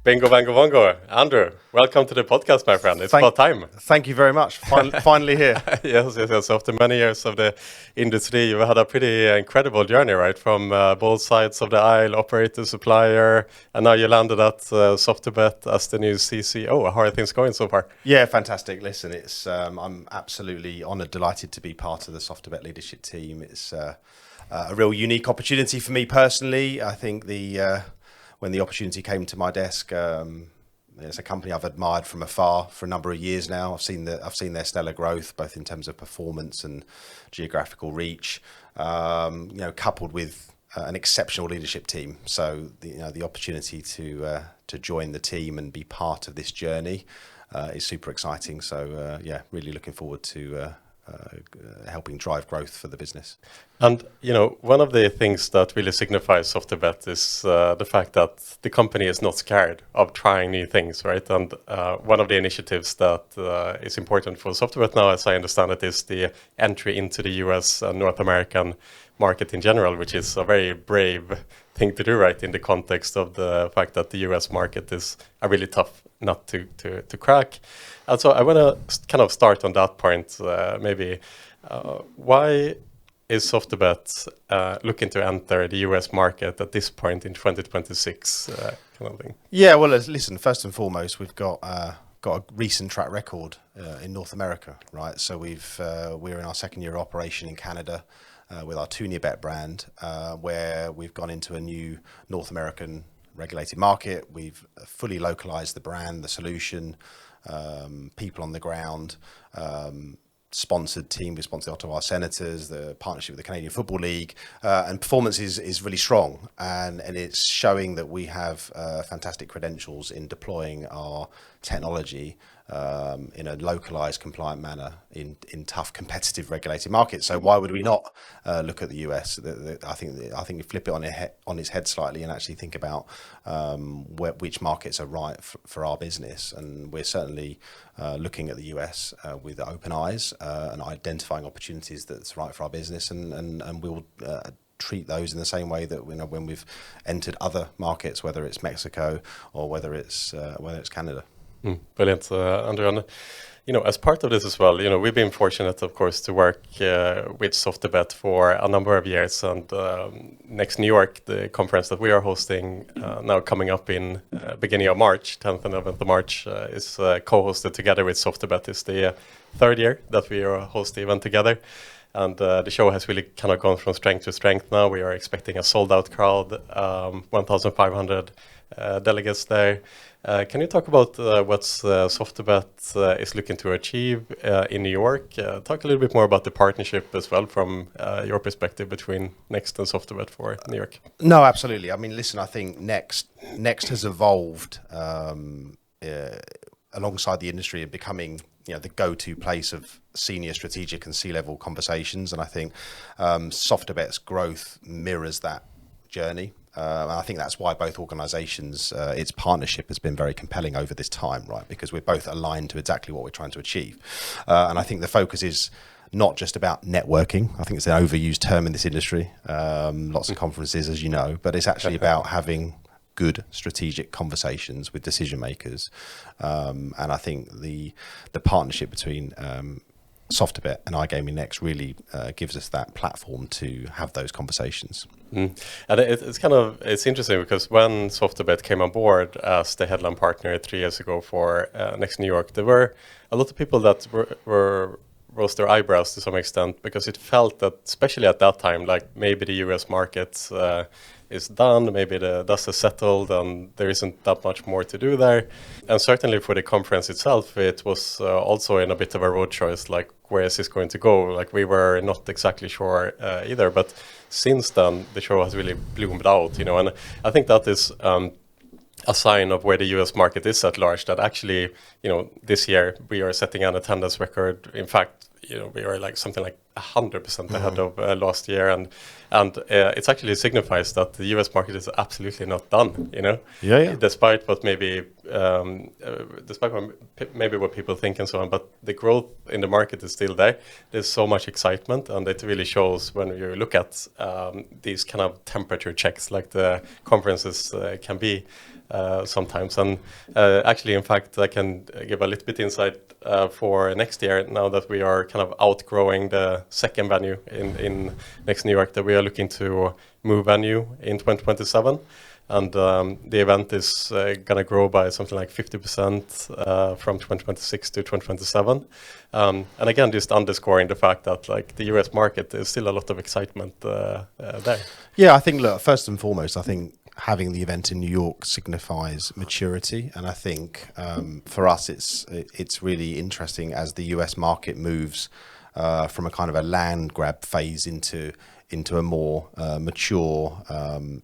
Bingo, bango, bongo. Andrew, welcome to the podcast, my friend. It's about time. Thank you very much. Finally here. Yes. After many years of the industry, you've had a pretty incredible journey, right? From both sides of the aisle, operator, supplier, and now you landed at Soft2Bet as the new CCO. How are things going so far? Yeah, fantastic. Listen, it's I'm absolutely honoured, delighted to be part of the Soft2Bet leadership team. It's a real unique opportunity for me personally. I think when the opportunity came to my desk, it's a company I've admired from afar for a number of years now. I've seen their stellar growth, both in terms of performance and geographical reach, coupled with an exceptional leadership team. So the opportunity to join the team and be part of this journey is super exciting. So really looking forward to helping drive growth for the business. And one of the things that really signifies Soft2Bet is the fact that the company is not scared of trying new things, right? And one of the initiatives that is important for Soft2Bet now, as I understand it, is the entry into the US and North American market in general, which is a very brave thing to do, right, in the context of the fact that the US market is a really tough nut to crack. And so I want to kind of start on that point, maybe. Why is Soft2Bet looking to enter the US market at this point in 2026 kind of thing? Yeah, well, listen, first and foremost, we've got a recent track record in North America, right? So we're in our second year of operation in Canada with our 2Bet brand, where we've gone into a new North American regulated market. We've fully localized the brand, the solution, people on the ground, sponsored team. We sponsored the Ottawa Senators, the partnership with the Canadian Football League, and performance is really strong. And it's showing that we have fantastic credentials in deploying our technology in a localized, compliant manner in tough, competitive, regulated markets. So why would we not look at the US? I think we flip it on its head slightly and actually think about which markets are right for our business. And we're certainly looking at the US with open eyes and identifying opportunities that's right for our business, and we'll treat those in the same way that when we've entered other markets, whether it's Mexico or whether it's Canada. Brilliant, Andrew. And, as part of this as well, we've been fortunate, of course, to work with Soft2Bet for a number of years. And NEXT NY the conference that we are hosting now coming up in beginning of March, 10th and 11th of March, is co-hosted together with Soft2Bet. It's the third year that we are host the event together. And the show has really kind of gone from strength to strength now. We are expecting a sold-out crowd, 1,500 delegates there. Can you talk about what Soft2Bet is looking to achieve in New York? Talk a little bit more about the partnership as well from your perspective between NEXT and Soft2Bet for New York. No, absolutely. I mean, listen, I think NEXT has evolved alongside the industry and becoming the go-to place of senior strategic and C-level conversations. And I think Soft2Bet's growth mirrors that journey. And I think that's why both organizations, its partnership has been very compelling over this time, right? Because we're both aligned to exactly what we're trying to achieve. And I think the focus is not just about networking. I think it's an overused term in this industry. Lots of conferences, as you know, but it's actually about having good strategic conversations with decision makers. And I think the partnership between Soft2Bet and iGaming Next really gives us that platform to have those conversations. And it's interesting because when Soft2Bet came on board as the headline partner 3 years ago for NEXT NY, there were a lot of people that were rose their eyebrows to some extent, because it felt that, especially at that time, like maybe the US market is done, maybe the dust has settled and there isn't that much more to do there. And certainly for the conference itself, it was also in a bit of a road choice, like where is this going to go? Like we were not exactly sure either, but since then the show has really bloomed out, and I think that is a sign of where the US market is at large, that actually, this year we are setting an attendance record. In fact, we are like something like 100% ahead of last year, and it actually signifies that the US market is absolutely not done. Despite what maybe what people think and so on, but the growth in the market is still there. There's so much excitement, and it really shows when you look at these kind of temperature checks, like the conferences can be sometimes. And actually, in fact, I can give a little bit insight for next year, now that we are kind of outgrowing the second venue in NEXT New York, that we are looking to move venue in 2027. And the event is going to grow by something like 50% from 2026 to 2027. And again, just underscoring the fact that like the US market, there's still a lot of excitement there. Yeah, I think, look, first and foremost, I think having the event in New York signifies maturity, and I think for us it's really interesting as the US market moves from a kind of a land grab phase into a more mature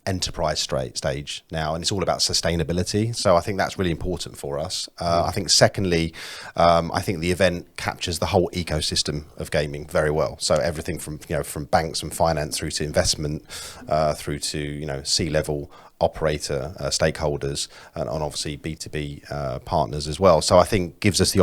enterprise stage now, and it's all about sustainability. So I think that's really important for us. I think secondly, I think the event captures the whole ecosystem of gaming very well. So everything from banks and finance through to investment, through to C-level operator stakeholders, and obviously B2B partners as well. So I think gives us the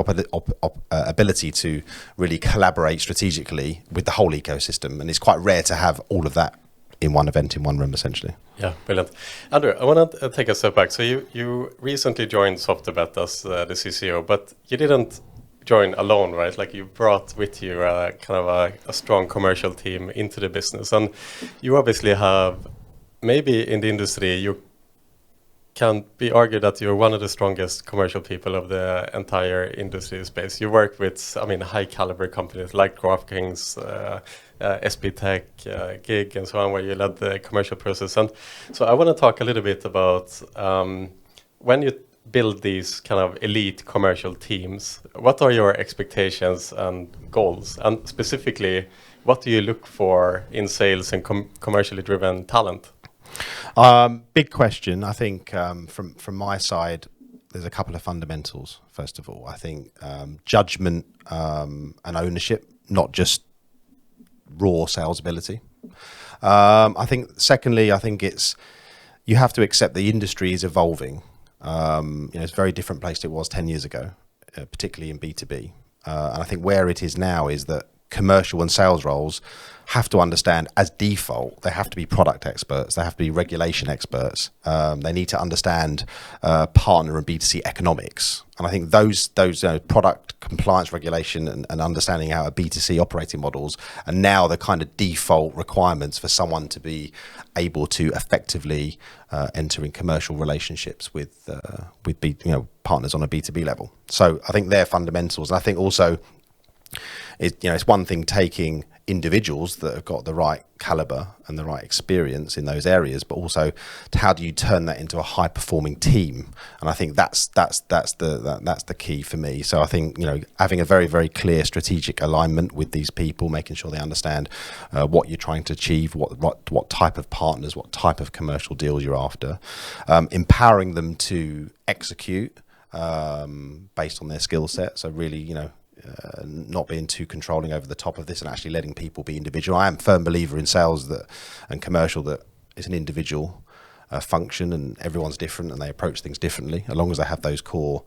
ability to really collaborate strategically with the whole ecosystem, and it's quite rare to have all of that in one event, in one room, essentially. Yeah, brilliant. Andrew, I want to take a step back. So you recently joined Soft2Bet as the CCO, but you didn't join alone, right? Like you brought with you kind of a strong commercial team into the business, and you obviously have, maybe in the industry, you can be argued that you're one of the strongest commercial people of the entire industry space. You work with, high caliber companies like DraftKings, SP Tech, Gig, and so on, where you led the commercial process. And so I want to talk a little bit about when you build these kind of elite commercial teams, what are your expectations and goals? And specifically, what do you look for in sales and commercially driven talent? Big question. I think from my side, there's a couple of fundamentals. First of all, I think judgment and ownership, not just raw sales ability. I think secondly, I think you have to accept the industry is evolving. It's a very different place it was 10 years ago, particularly in B2B. And I think where it is now is that commercial and sales roles have to understand, as default, they have to be product experts, they have to be regulation experts, they need to understand partner and B2C economics. And I think those product compliance, regulation, and understanding how a B2C operating models are now the kind of default requirements for someone to be able to effectively enter in commercial relationships with partners on a B2B level. So I think they're fundamentals. And I think also it's one thing taking individuals that have got the right caliber and the right experience in those areas, but also how do you turn that into a high performing team? And I think that's the key for me. So I think having a very, very clear strategic alignment with these people, making sure they understand what you're trying to achieve, what type of partners, what type of commercial deals you're after, empowering them to execute based on their skill set. So really, not being too controlling over the top of this and actually letting people be individual. I am a firm believer in sales and commercial that it's an individual function, and everyone's different and they approach things differently. As long as they have those core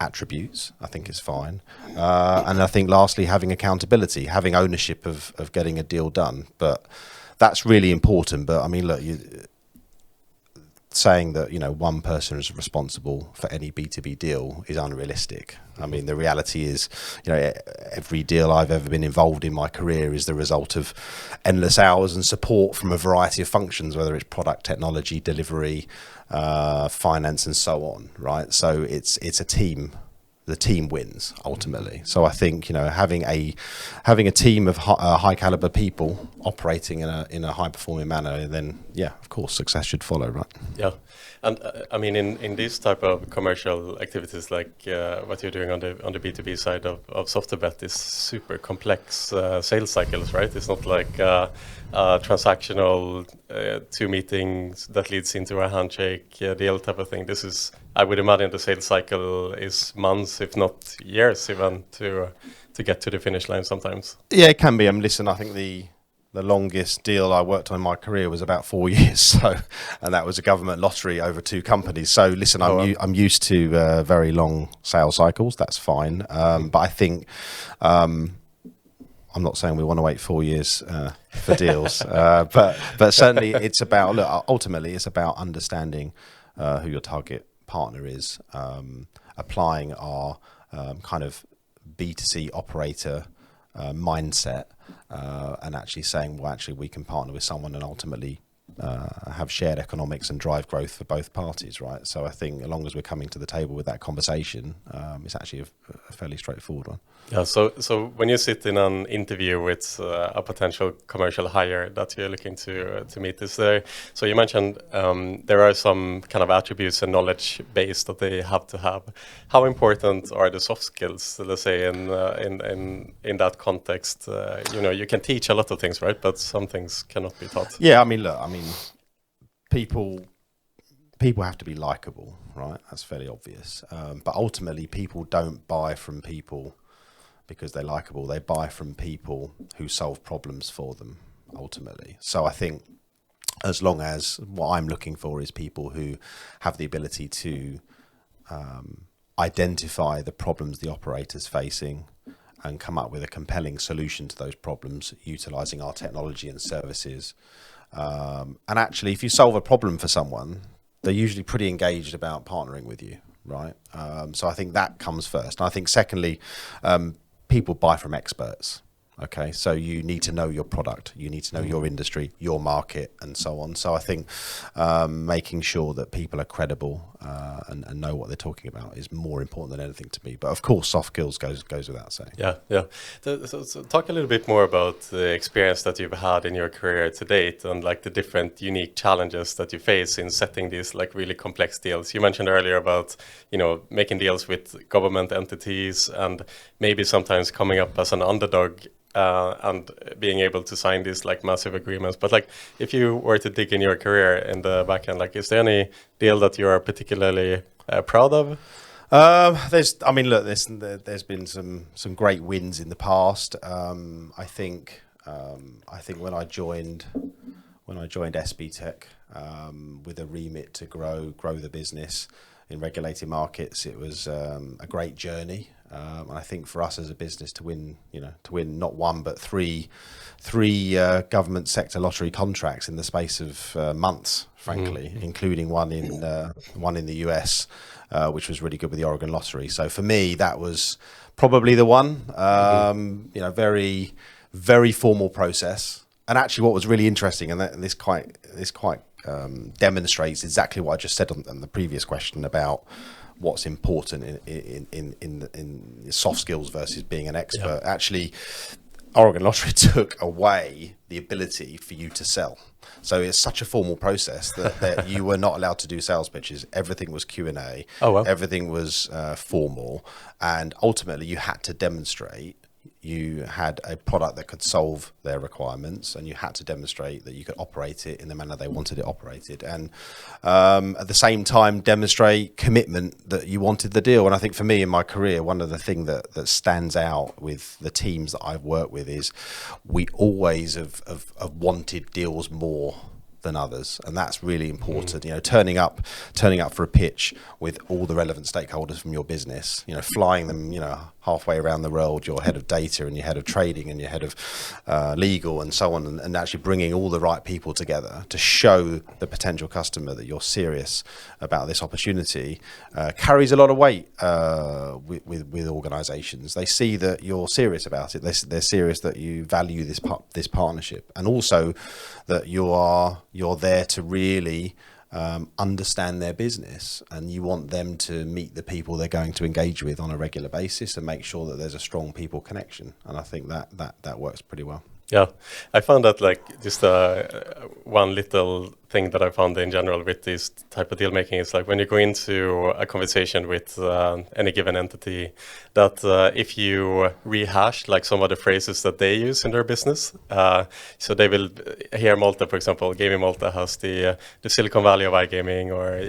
attributes, I think it's fine. And I think lastly, having accountability, having ownership of getting a deal done. But that's really important. But I mean, look, saying that one person is responsible for any B2B deal is unrealistic. I mean, the reality is, every deal I've ever been involved in my career is the result of endless hours and support from a variety of functions, whether it's product, technology, delivery, finance, and so on, right? So it's a team. The team wins ultimately. So I think having a team of high caliber people operating in a high performing manner, then of course success should follow, right? Yeah, and I mean in these type of commercial activities like what you're doing on the B2B side of Soft2Bet is super complex sales cycles, right? It's not like transactional 2 meetings that leads into a handshake deal type of thing. This is, I would imagine, the sales cycle is months, if not years, even to to get to the finish line sometimes. Yeah, it can be. Listen, I think the longest deal I worked on in my career was about 4 years. So, and that was a government lottery over 2 companies. So, listen, I'm used to very long sales cycles. That's fine. But I think I'm not saying we want to wait 4 years for deals, but certainly it's about, look, ultimately it's about understanding who your target partner is, applying our kind of B2C operator mindset, and actually saying, well, actually we can partner with someone and ultimately have shared economics and drive growth for both parties, right? So I think as long as we're coming to the table with that conversation, it's actually a fairly straightforward one. Yeah. So when you sit in an interview with a potential commercial hire that you're looking to meet, is there? So you mentioned there are some kind of attributes and knowledge base that they have to have. How important are the soft skills? Let's say in that context, you can teach a lot of things, right? But some things cannot be taught. Yeah. People have to be likable, right? That's fairly obvious. But ultimately, people don't buy from people because they're likable. They buy from people who solve problems for them, ultimately. So I think as long as what I'm looking for is people who have the ability to identify the problems the operator's facing and come up with a compelling solution to those problems, utilizing our technology and services. And actually, if you solve a problem for someone, they're usually pretty engaged about partnering with you, right? So I think that comes first. And I think secondly, people buy from experts. Okay, so you need to know your product, you need to know your industry, your market, and so on. So I think making sure that people are credible and know what they're talking about is more important than anything to me. But of course, soft skills goes without saying. Yeah. So talk a little bit more about the experience that you've had in your career to date, and like the different unique challenges that you face in setting these like really complex deals. You mentioned earlier about making deals with government entities and maybe sometimes coming up as an underdog. And being able to sign these like massive agreements. But like, if you were to dig in your career in the back end, like, is there any deal that you are particularly proud of? There's been some great wins in the past. I think when I joined SB Tech with a remit to grow the business in regulated markets, it was a great journey. And I think for us as a business to win not one but three government sector lottery contracts in the space of months, frankly, including one in the US, which was really good with the Oregon Lottery. So for me, that was probably the one. Very, very formal process. And actually, what was really interesting, and this quite demonstrates exactly what I just said on the previous question about what's important in soft skills versus being an expert. Yeah. Actually, Oregon Lottery took away the ability for you to sell. So it's such a formal process that you were not allowed to do sales pitches. Everything was Q&A. Oh, wow. Everything was formal. And ultimately, you had to demonstrate you had a product that could solve their requirements, and you had to demonstrate that you could operate it in the manner they wanted it operated, and at the same time demonstrate commitment that you wanted the deal. And I think for me in my career, one of the things that stands out with the teams that I've worked with is we always have wanted deals more than others, and that's really important. Turning up for a pitch with all the relevant stakeholders from your business, flying them halfway around the world, your head of data and your head of trading and your head of legal and so on, and actually bringing all the right people together to show the potential customer that you're serious about this opportunity carries a lot of weight with organizations. They see that you're serious about it. They're serious that you value this partnership, and also that you're there to really understand their business, and you want them to meet the people they're going to engage with on a regular basis and make sure that there's a strong people connection. And I think that works pretty well. Yeah, I found that like just one little thing that I found in general with this type of deal making is like when you go into a conversation with any given entity, that if you rehash like some of the phrases that they use in their business, so they will hear Malta, for example, Gaming Malta has the Silicon Valley of iGaming, or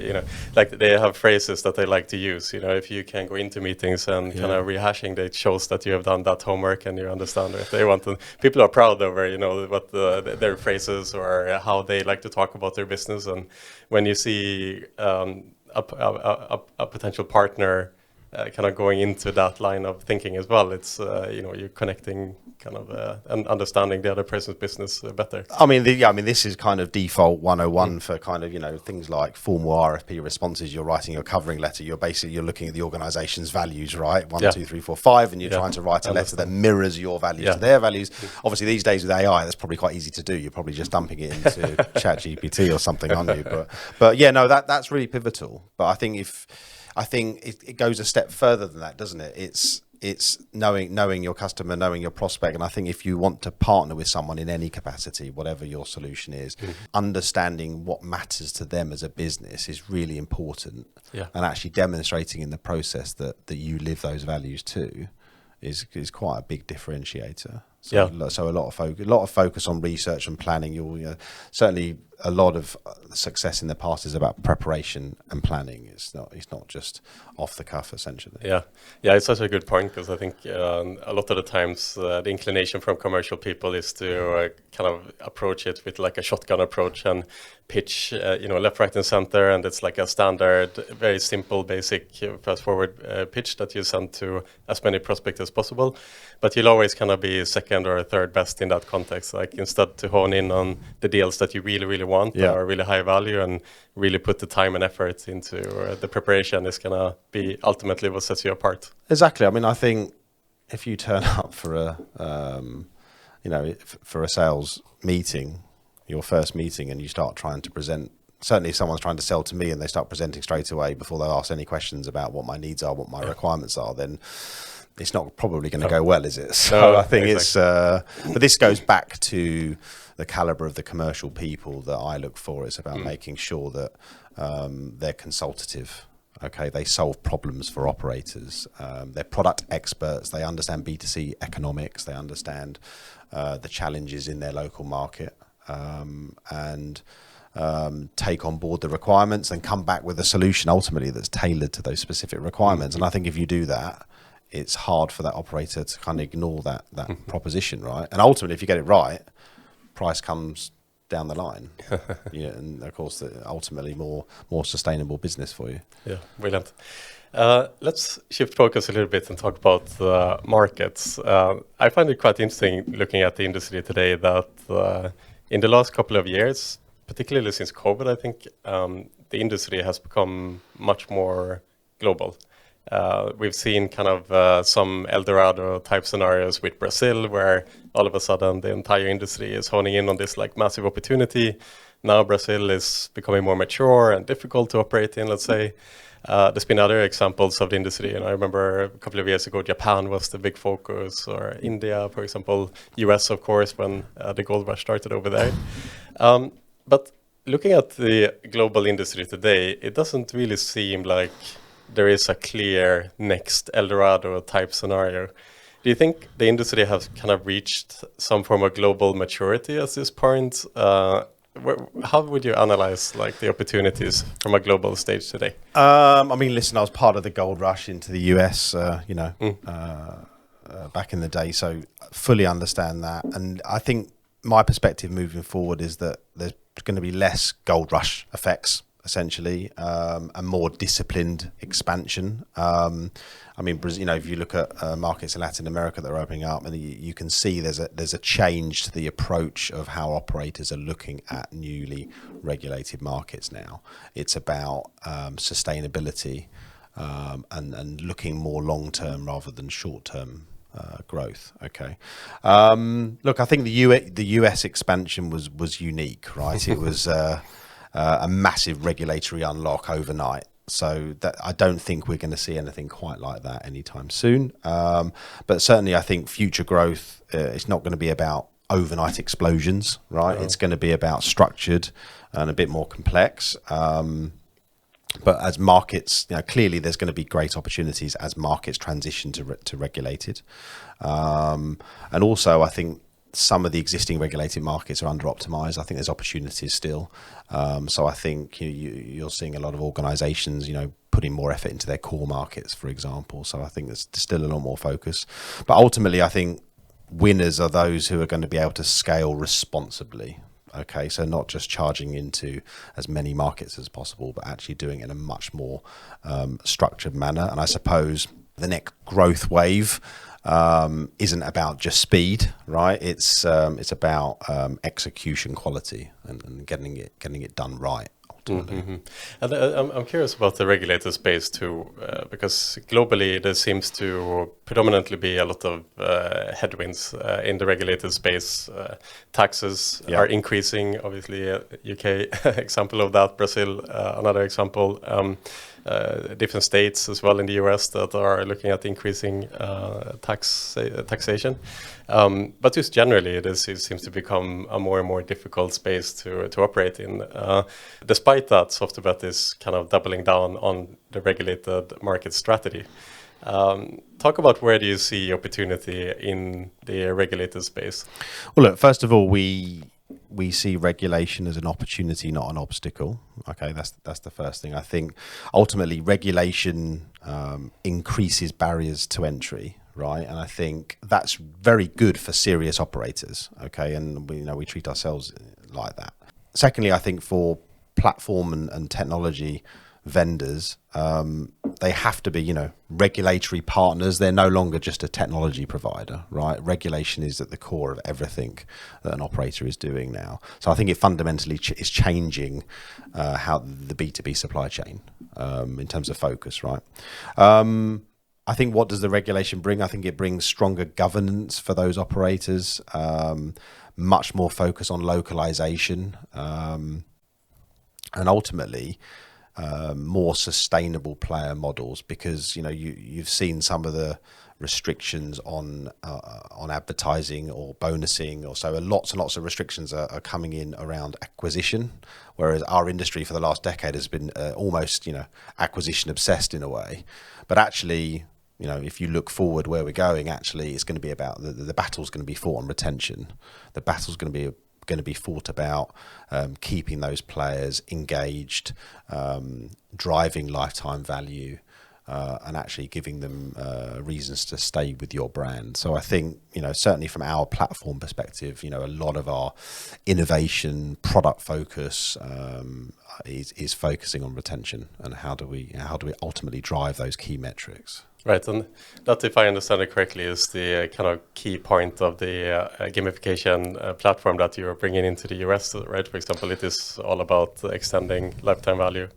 like they have phrases that they like to use. If you can go into meetings and kind of rehashing, that shows that you have done that homework and you understand what they want. And people are proud over what their phrases or how they like to talk about their business. And when you see a potential partner kind of going into that line of thinking as well, it's you're connecting kind of and understanding the other person's business better. I mean, this is kind of default 101 for kind of things like formal RFP responses. You're writing your covering letter. You're looking at the organisation's values, right? 1, 2, 3, 4, 5, and you're trying to write a letter that mirrors your values to their values. Obviously, these days with AI, that's probably quite easy to do. You're probably just dumping it into ChatGPT or something, aren't you? But yeah, no, that's really pivotal. But I think it goes a step further than that, doesn't it? It's knowing your customer, knowing your prospect. And I think if you want to partner with someone in any capacity, whatever your solution is, understanding what matters to them as a business is really important. Yeah. And actually demonstrating in the process that you live those values too is quite a big differentiator. So a lot of focus on research and planning. Certainly a lot of success in the past is about preparation and planning. It's not just off the cuff, essentially. Yeah, it's such a good point, because I think a lot of the times the inclination from commercial people is to kind of approach it with like a shotgun approach and pitch, left, right, and center, and it's like a standard, very simple, basic, fast-forward pitch that you send to as many prospects as possible. But you'll always kind of be second or third best in that context. Like, instead to hone in on the deals that you really, really want, that are really high value, and really put the time and effort into the preparation is going to be ultimately what sets you apart. Exactly. I mean, I think if you turn up for a sales meeting, your first meeting, and you start trying to present, certainly if someone's trying to sell to me and they start presenting straight away before they ask any questions about what my needs are, what my requirements are, then it's not probably going to go well, is it? So I think but this goes back to the caliber of the commercial people that I look for. It's about making sure that they're consultative. Okay, they solve problems for operators. They're product experts. They understand B2C economics. They understand the challenges in their local market, and take on board the requirements and come back with a solution ultimately that's tailored to those specific requirements. And I think if you do that, it's hard for that operator to kind of ignore that proposition, right? And ultimately, if you get it right, price comes down the line. And of course, ultimately more sustainable business for you. Yeah, brilliant. Let's shift focus a little bit and talk about the markets. I find it quite interesting looking at the industry today that in the last couple of years, particularly since COVID, I think the industry has become much more global. We've seen kind of some El Dorado type scenarios with Brazil, where all of a sudden the entire industry is honing in on this like massive opportunity. Now Brazil is becoming more mature and difficult to operate in, let's say. There's been other examples of the industry, and I remember a couple of years ago, Japan was the big focus, or India, for example, US, of course, when the gold rush started over there. But looking at the global industry today, it doesn't really seem like there is a clear next El Dorado type scenario. Do you think the industry has kind of reached some form of global maturity at this point? How would you analyze like the opportunities from a global stage today? I mean, listen, I was part of the gold rush into the US, back in the day, so fully understand that. And I think my perspective moving forward is that there's going to be less gold rush effects, essentially, and more disciplined expansion. I mean, if you look at markets in Latin America that are opening up, and you can see there's a change to the approach of how operators are looking at newly regulated markets now. It's about sustainability and looking more long term rather than short term growth. Okay, look, I think the US expansion was unique, right? It was a massive regulatory unlock overnight. So that I don't think we're going to see anything quite like that anytime soon. But certainly, I think future growth is not going to be about overnight explosions, right? It's going to be about structured and a bit more complex. But as markets, clearly there's going to be great opportunities as markets transition to regulated. And also, I think some of the existing regulated markets are under optimized. I think there's opportunities still. So I think you're seeing a lot of organizations, putting more effort into their core markets, for example. So I think there's still a lot more focus. But ultimately, I think winners are those who are going to be able to scale responsibly. Okay, so not just charging into as many markets as possible, but actually doing it in a much more structured manner. And I suppose the next growth wave isn't about just speed, right? It's about execution quality and getting it done right. Mm-hmm. And I'm curious about the regulated space too, because globally there seems to predominantly be a lot of headwinds in the regulated space. Taxes are increasing, obviously, UK example of that, Brazil another example. Different states as well in the US that are looking at increasing taxation. But just generally, it seems to become a more and more difficult space to operate in. Despite that, Soft2Bet is kind of doubling down on the regulated market strategy. Talk about where do you see opportunity in the regulated space? Well, look, first of all, we see regulation as an opportunity, not an obstacle. Okay, that's the first thing. I think ultimately regulation increases barriers to entry, right? And I think that's very good for serious operators. Okay, and we treat ourselves like that. Secondly, I think for platform and technology vendors, they have to be, regulatory partners. They're no longer just a technology provider, right? Regulation is at the core of everything that an operator is doing now. So I think it fundamentally is changing how the B2B supply chain in terms of focus, right? I think what does the regulation bring? I think it brings stronger governance for those operators, much more focus on localization, and ultimately more sustainable player models, because you've seen some of the restrictions on advertising or bonusing, or so lots and lots of restrictions are coming in around acquisition, whereas our industry for the last decade has been almost acquisition obsessed in a way. But actually, if you look forward where we're going, actually it's going to be about the battle's going to be fought on retention. The battle's going to be fought about keeping those players engaged, driving lifetime value, and actually giving them reasons to stay with your brand. So I think, certainly from our platform perspective, a lot of our innovation, product focus is focusing on retention and how do we ultimately drive those key metrics. Right, and that, if I understand it correctly, is the kind of key point of the gamification platform that you're bringing into the US, right? For example, it is all about extending lifetime value.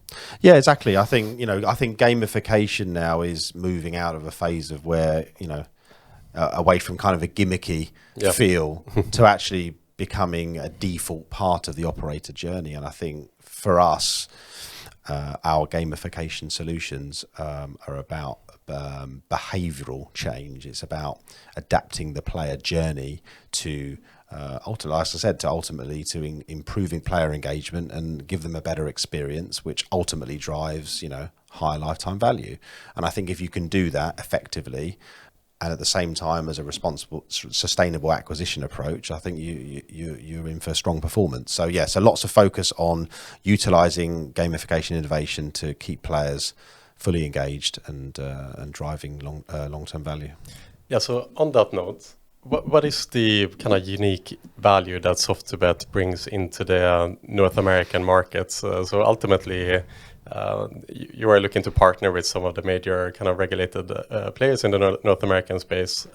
Yeah, exactly. I think gamification now is moving out of a phase of where, away from kind of a gimmicky feel to actually becoming a default part of the operator journey. And I think for us, our gamification solutions are about behavioral change. It's about adapting the player journey to ultimately to improving player engagement and give them a better experience, which ultimately drives higher lifetime value. And I think if you can do that effectively and at the same time as a responsible, sustainable acquisition approach, I think you're in for strong performance. So so lots of focus on utilizing gamification innovation to keep players fully engaged and driving long-term value. Yeah. So on that note, what is the kind of unique value that Soft2Bet brings into the North American markets? So ultimately, you are looking to partner with some of the major kind of regulated players in the North American space.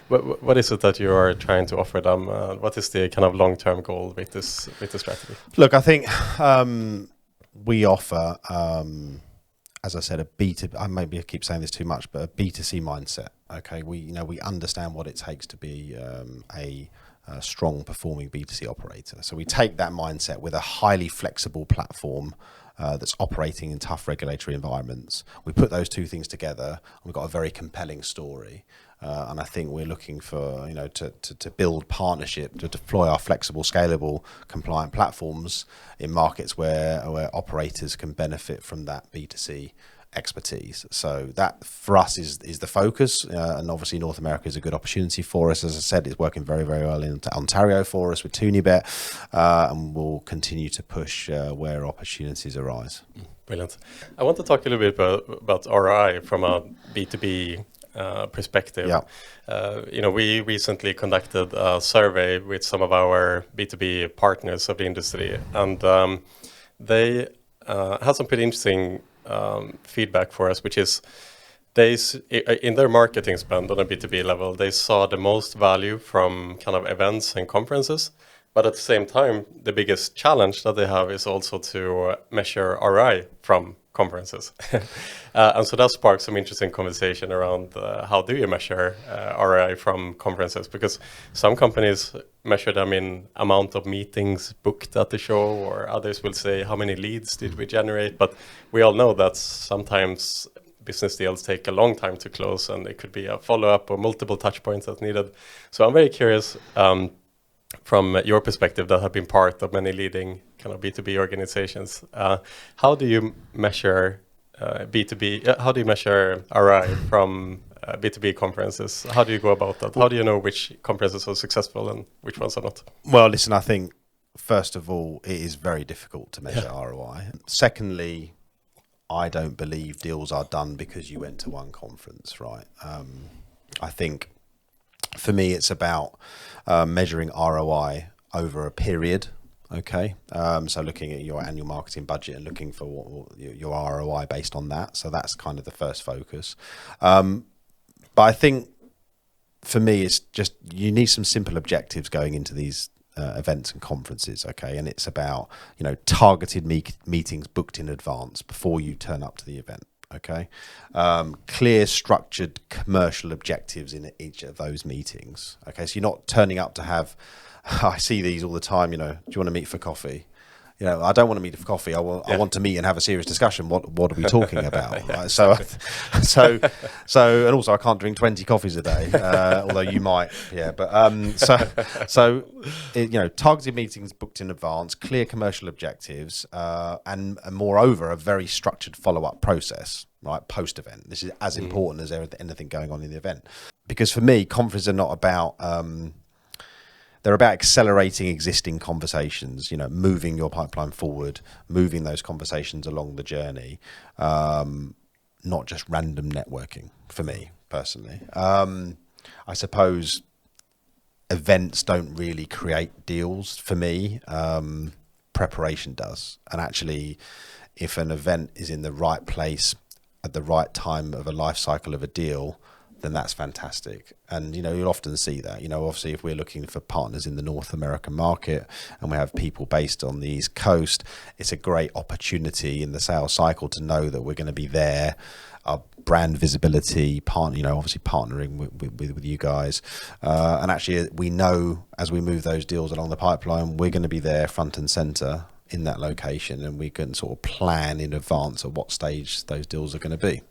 What is it that you are trying to offer them? What is the kind of long-term goal with this strategy? Look, I think we offer. As I said, maybe I keep saying this too much, but a B2C mindset. Okay, we understand what it takes to be a strong performing B2C operator. So we take that mindset with a highly flexible platform that's operating in tough regulatory environments. We put those two things together, and we've got a very compelling story. And I think we're looking for, to build partnership, to deploy our flexible, scalable, compliant platforms in markets where operators can benefit from that B2C expertise. So that for us is the focus, and obviously North America is a good opportunity for us. As I said, it's working very, very well in Ontario for us with 2Bet, and we'll continue to push where opportunities arise. Brilliant. I want to talk a little bit about ROI from a B2B perspective. Yeah. We recently conducted a survey with some of our B2B partners of the industry, and they had some pretty interesting feedback for us, which is in their marketing spend on a B2B level, they saw the most value from kind of events and conferences. But at the same time, the biggest challenge that they have is also to measure ROI from conferences. And so that sparked some interesting conversation around how do you measure ROI from conferences? Because some companies measure them in amount of meetings booked at the show, or others will say how many leads did we generate. But we all know that sometimes business deals take a long time to close, and it could be a follow-up or multiple touch points that's needed. So I'm very curious, from your perspective that have been part of many leading kind of B2B organizations, how do you measure B2B? How do you measure ROI from B2B conferences? How do you go about that? How do you know which conferences are successful and which ones are not? Well, listen, I think first of all, it is very difficult to measure ROI. Secondly, I don't believe deals are done because you went to one conference, right? I think for me, it's about measuring ROI over a period. Okay, so looking at your annual marketing budget and looking for your ROI based on that. So that's kind of the first focus. But I think for me, it's just you need some simple objectives going into these events and conferences. Okay, and it's about targeted meetings booked in advance before you turn up to the event. Okay, clear, structured commercial objectives in each of those meetings. Okay, so you're not turning up to have. I see these all the time. Do you want to meet for coffee? I don't want to meet for coffee. I want to meet and have a serious discussion. What are we talking about? Right? So, and also I can't drink 20 coffees a day, although you might. Yeah, but targeted meetings booked in advance, clear commercial objectives, and moreover a very structured follow-up process. Right, post event. This is as important as anything going on in the event, because for me, conferences are not about. They're about accelerating existing conversations, moving your pipeline forward, moving those conversations along the journey, not just random networking for me personally. I suppose events don't really create deals for me. Preparation does. And actually, if an event is in the right place at the right time of a life cycle of a deal, then that's fantastic. And, you'll often see that, obviously if we're looking for partners in the North American market and we have people based on the East Coast, it's a great opportunity in the sales cycle to know that we're going to be there. Our brand visibility, obviously partnering with you guys. And actually we know as we move those deals along the pipeline, we're going to be there front and center in that location, and we can sort of plan in advance at what stage those deals are going to be.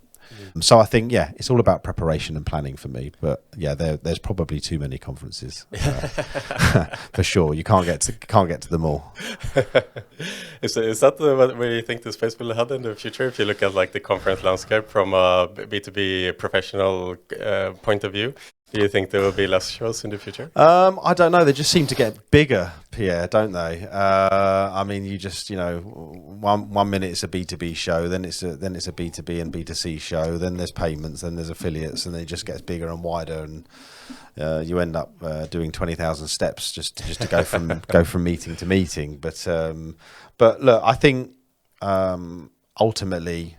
So I think, it's all about preparation and planning for me. But there's probably too many conferences for sure. You can't get to them all. Is that where you think the space will head in the future? If you look at like the conference landscape from a B2B professional point of view, do you think there will be less shows in the future? I don't know. They just seem to get bigger, Pierre, don't they? I mean, you just, one minute it's a B2B show, then it's a B2B and B2C show, then there's payments, then there's affiliates, and it just gets bigger and wider, and you end up doing 20,000 steps just to go from meeting to meeting. But look, I think ultimately,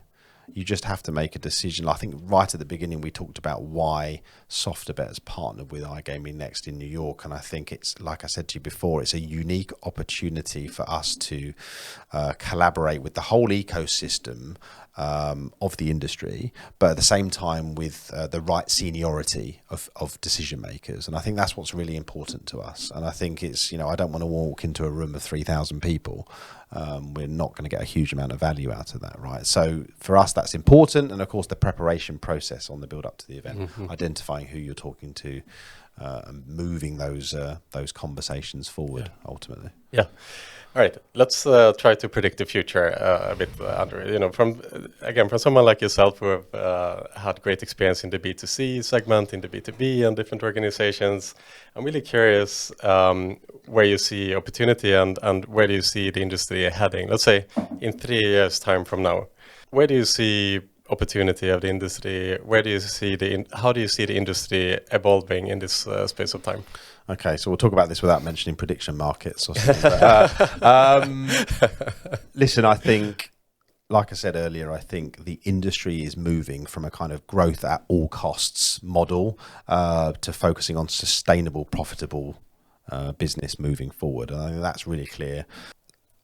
you just have to make a decision. I think right at the beginning we talked about why Soft2Bet has partnered with iGaming Next in New York, and I think it's, like I said to you before, it's a unique opportunity for us to collaborate with the whole ecosystem of the industry, but at the same time with the right seniority of decision makers. And I think that's what's really important to us. And I think it's, I don't want to walk into a room of 3,000 people we're not going to get a huge amount of value out of that, right? So for us, that's important. And of course, the preparation process on the build up to the event, identifying who you're talking to, and moving those conversations forward ultimately. Yeah. All right. Let's try to predict the future a bit, Andrew. You know, from someone like yourself who have had great experience in the B2C segment, in the B2B, and different organizations, I'm really curious where you see opportunity and where do you see the industry heading? Let's say in 3 years' time from now, where do you see opportunity of the industry? Where do you see how do you see the industry evolving in this space of time? Okay, so we'll talk about this without mentioning prediction markets or something. Listen, I think, like I said earlier, I think the industry is moving from a kind of growth at all costs model to focusing on sustainable, profitable business moving forward. And I think that's really clear.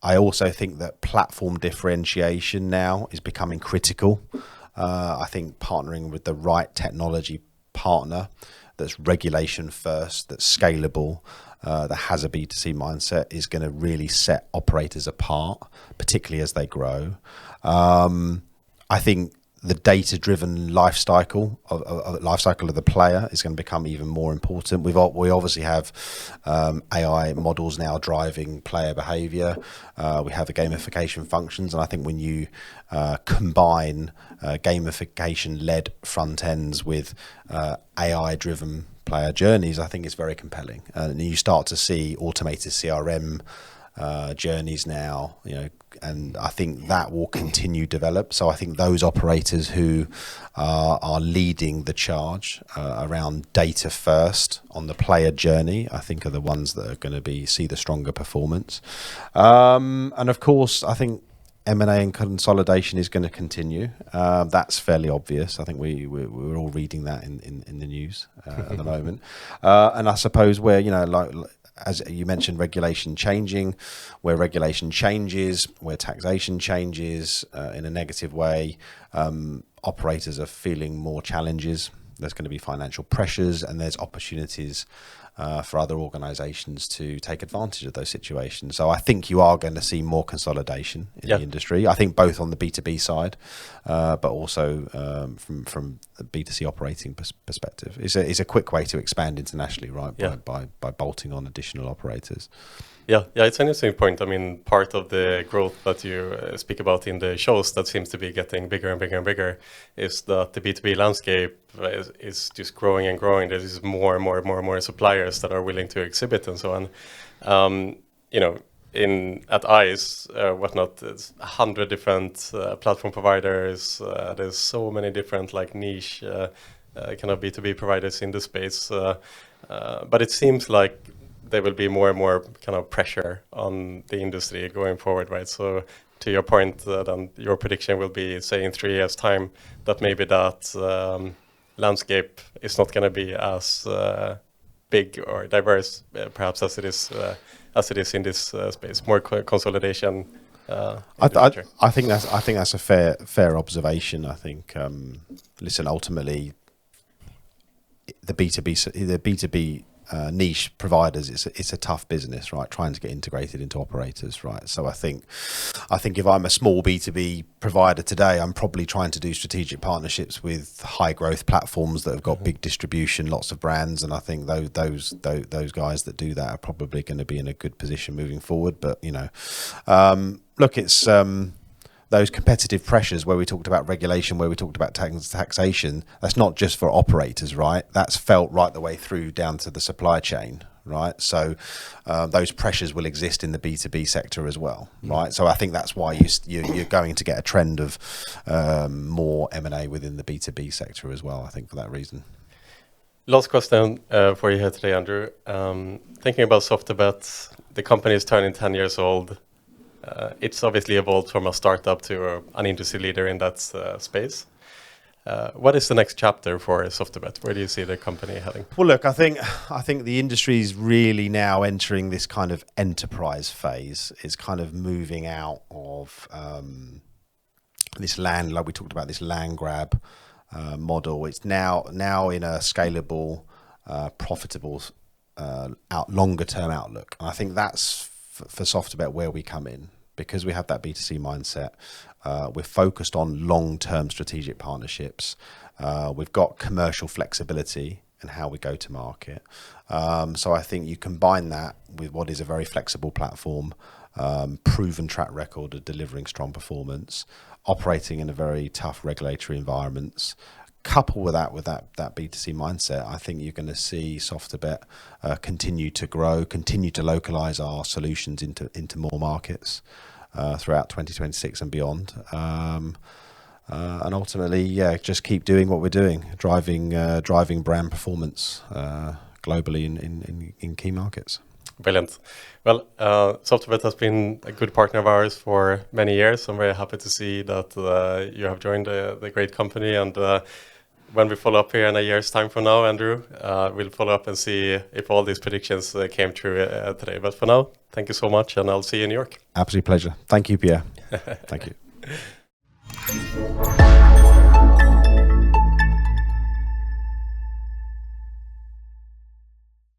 I also think that platform differentiation now is becoming critical. I think partnering with the right technology partner that's regulation first, that's scalable, that has a B2C mindset is going to really set operators apart, particularly as they grow. I think the data-driven life cycle of the player is going to become even more important. We obviously have AI models now driving player behavior. We have the gamification functions, and I think when you combine gamification-led front ends with AI-driven player journeys, I think it's very compelling. And you start to see automated CRM journeys now, you know, and I think that will continue to develop. So I think those operators who are leading the charge around data first on the player journey, I think are the ones that are going to see the stronger performance. And of course, I think M&A and consolidation is going to continue. That's fairly obvious. I think we're all reading that in the news at the moment. And I suppose where, you know, like as you mentioned, regulation changing, where regulation changes, where taxation changes in a negative way, operators are feeling more challenges. There's going to be financial pressures, and there's opportunities for other organizations to take advantage of those situations. So I think you are going to see more consolidation in the industry. I think both on the B2B side, but also from the B2C operating perspective. It's a quick way to expand internationally, right? By bolting on additional operators. Yeah, it's an interesting point. I mean, part of the growth that you speak about in the shows that seems to be getting bigger and bigger and bigger is that the B2B landscape is just growing and growing. There's more and more suppliers that are willing to exhibit and so on. You know, at ICE, whatnot, it's 100 different platform providers. There's so many different like niche kind of B2B providers in the space. But it seems like there will be more and more kind of pressure on the industry going forward, right? So to your point, then your prediction will be, say, in 3 years' time, that maybe that landscape is not going to be as big or diverse, perhaps as it is in this space. More consolidation. I think that's a fair observation. I think listen, ultimately, the B2B niche providers, it's a tough business, right? Trying to get integrated into operators, right? So I think if I'm a small B2B provider today, I'm probably trying to do strategic partnerships with high growth platforms that have got big distribution, lots of brands, and I think those guys that do that are probably going to be in a good position moving forward. But you know, look, it's those competitive pressures where we talked about regulation, where we talked about taxation, that's not just for operators, right? That's felt right the way through down to the supply chain, right? So those pressures will exist in the B2B sector as well, right? So I think that's why you're going to get a trend of more M&A within the B2B sector as well, I think, for that reason. Last question for you here today, Andrew. Thinking about Soft2Bet, the company is turning 10 years old. It's obviously evolved from a startup to an industry leader in that space. What is the next chapter for Soft2Bet? Where do you see the company heading? Well, look, I think the industry is really now entering this kind of enterprise phase. It's kind of moving out of this land, like we talked about, this land grab model. It's now in a scalable, profitable, longer term outlook. And I think that's for Soft2Bet where we come in. because we have that B2C mindset. We're focused on long-term strategic partnerships. We've got commercial flexibility in how we go to market. So I think you combine that with what is a very flexible platform, proven track record of delivering strong performance, operating in a very tough regulatory environments. Couple with that B2C mindset, I think you're going to see Soft2Bet continue to grow, continue to localize our solutions into more markets throughout 2026 and beyond. And ultimately, just keep doing what we're doing, driving brand performance globally in key markets. Brilliant. Well, Soft2Bet has been a good partner of ours for many years. I'm very happy to see that you have joined the great company. And when we follow up here in a year's time from now, Andrew, we'll follow up and see if all these predictions came true today. But for now, thank you so much, and I'll see you in New York. Absolute pleasure. Thank you, Pierre. Thank you.